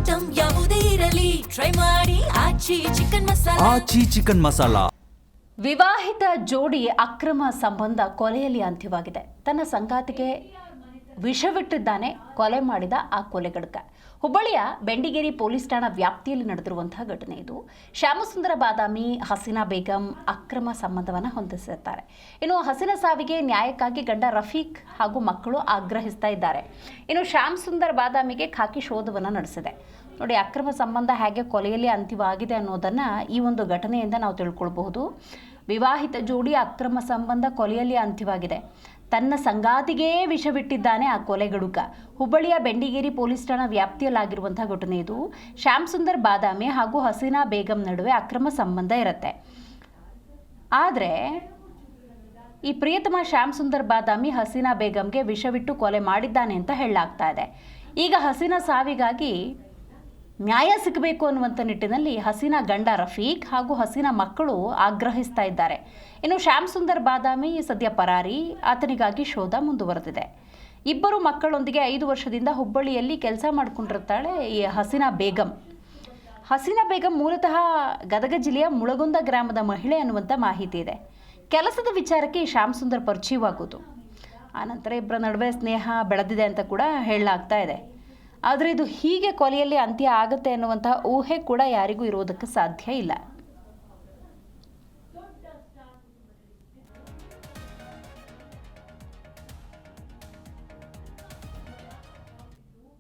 Item ಯಾವುದೇ ಇರಲಿ try ಮಾಡಿ ಆಚಿ ಚಿಕನ್ ಮಸಾಲಾ. ವಿವಾಹಿತ ಜೋಡಿ ಅಕ್ರಮ ಸಂಬಂಧ ಕೊಲೆಯಲ್ಲಿ ಅಂತ್ಯವಾಗಿದೆ. ತನ್ನ ಸಂಗಾತಿಗೆ ವಿಷವಿಟ್ಟಿದ್ದಾನೆ ಕೊಲೆ ಮಾಡಿದ ಆ ಕೊಲೆಗಡುಕ. ಹುಬ್ಬಳ್ಳಿಯ ಬೆಂಡಿಗೇರಿ ಪೊಲೀಸ್ ಠಾಣಾ ವ್ಯಾಪ್ತಿಯಲ್ಲಿ ನಡೆದಿರುವಂತಹ ಘಟನೆ ಇದು. ಶ್ಯಾಮಸುಂದರ ಬಾದಾಮಿ, ಹಸೀನಾ ಬೇಗಂ ಅಕ್ರಮ ಸಂಬಂಧವನ್ನು ಹೊಂದಿಸಿರ್ತಾರೆ. ಇನ್ನು ಹಸೀನಾ ಸಾವಿಗೆ ನ್ಯಾಯಕ್ಕಾಗಿ ಗಂಡ ರಫೀಕ್ ಹಾಗೂ ಮಕ್ಕಳು ಆಗ್ರಹಿಸ್ತಾ ಇದ್ದಾರೆ. ಇನ್ನು ಶ್ಯಾಮಸುಂದರ ಬಾದಾಮಿಗೆ ಖಾಕಿ ಶೋಧವನ್ನು ನಡೆಸಿದೆ. ನೋಡಿ, ಅಕ್ರಮ ಸಂಬಂಧ ಹೇಗೆ ಕೊಲೆಯಲ್ಲಿ ಅಂತ್ಯವಾಗಿದೆ ಅನ್ನೋದನ್ನು ಈ ಒಂದು ಘಟನೆಯಿಂದ ನಾವು ತಿಳ್ಕೊಳ್ಬಹುದು. ವಿವಾಹಿತ ಜೋಡಿ ಅಕ್ರಮ ಸಂಬಂಧ ಕೊಲೆಯಲ್ಲಿ ಅಂತ್ಯವಾಗಿದೆ. ತನ್ನ ಸಂಗಾತಿಗೇ ವಿಷವಿಟ್ಟಿದ್ದಾನೆ ಆ ಕೊಲೆಗಡುಕ. ಹುಬ್ಬಳ್ಳಿಯ ಬೆಂಡಿಗೇರಿ ಪೊಲೀಸ್ ಠಾಣಾ ವ್ಯಾಪ್ತಿಯಲ್ಲಾಗಿರುವಂಥ ಘಟನೆ ಇದು. ಶ್ಯಾಮಸುಂದರ್ ಬಾದಾಮಿ ಹಾಗೂ ಹಸೀನಾ ಬೇಗಂ ನಡುವೆ ಅಕ್ರಮ ಸಂಬಂಧ ಇರುತ್ತೆ. ಆದರೆ ಈ ಪ್ರಿಯತಮ ಶ್ಯಾಮಸುಂದರ್ ಬಾದಾಮಿ ಹಸೀನಾ ಬೇಗಂಗೆ ವಿಷವಿಟ್ಟು ಕೊಲೆ ಮಾಡಿದ್ದಾನೆ ಅಂತ ಹೇಳಲಾಗ್ತಾ ಇದೆ. ಈಗ ಹಸೀನಾ ಸಾವಿಗಾಗಿ ನ್ಯಾಯ ಸಿಗಬೇಕು ಅನ್ನುವಂಥ ನಿಟ್ಟಿನಲ್ಲಿ ಹಸೀನಾ ಗಂಡ ರಫೀಕ್ ಹಾಗೂ ಹಸೀನಾ ಮಕ್ಕಳು ಆಗ್ರಹಿಸ್ತಾ ಇದ್ದಾರೆ. ಇನ್ನು ಶ್ಯಾಮಸುಂದರ್ ಬಾದಾಮಿ ಸದ್ಯ ಪರಾರಿ, ಆತನಿಗಾಗಿ ಶೋಧ ಮುಂದುವರೆದಿದೆ. ಇಬ್ಬರು ಮಕ್ಕಳೊಂದಿಗೆ 5 ವರ್ಷದಿಂದ ಹುಬ್ಬಳ್ಳಿಯಲ್ಲಿ ಕೆಲಸ ಮಾಡಿಕೊಂಡಿರ್ತಾಳೆ ಈ ಹಸೀನಾ ಬೇಗಂ. ಹಸೀನಾ ಬೇಗಂ ಮೂಲತಃ ಗದಗ ಜಿಲ್ಲೆಯ ಮುಳಗುಂದ ಗ್ರಾಮದ ಮಹಿಳೆ ಅನ್ನುವಂಥ ಮಾಹಿತಿ ಇದೆ. ಕೆಲಸದ ವಿಚಾರಕ್ಕೆ ಈ ಶ್ಯಾಮಸುಂದರ್ ಪರಿಚಯವಾಗೋದು, ಆನಂತರ ಇಬ್ಬರ ನಡುವೆ ಸ್ನೇಹ ಬೆಳೆದಿದೆ ಅಂತ ಕೂಡ ಹೇಳಲಾಗ್ತಾ ಇದೆ. ಆದರೆ ಇದು ಹೀಗೆ ಕೊಲೆಯಲ್ಲಿ ಅಂತ್ಯ ಆಗುತ್ತೆ ಅನ್ನುವಂತಹ ಊಹೆ ಕೂಡ ಯಾರಿಗೂ ಇರೋದಕ್ಕೆ ಸಾಧ್ಯ ಇಲ್ಲ.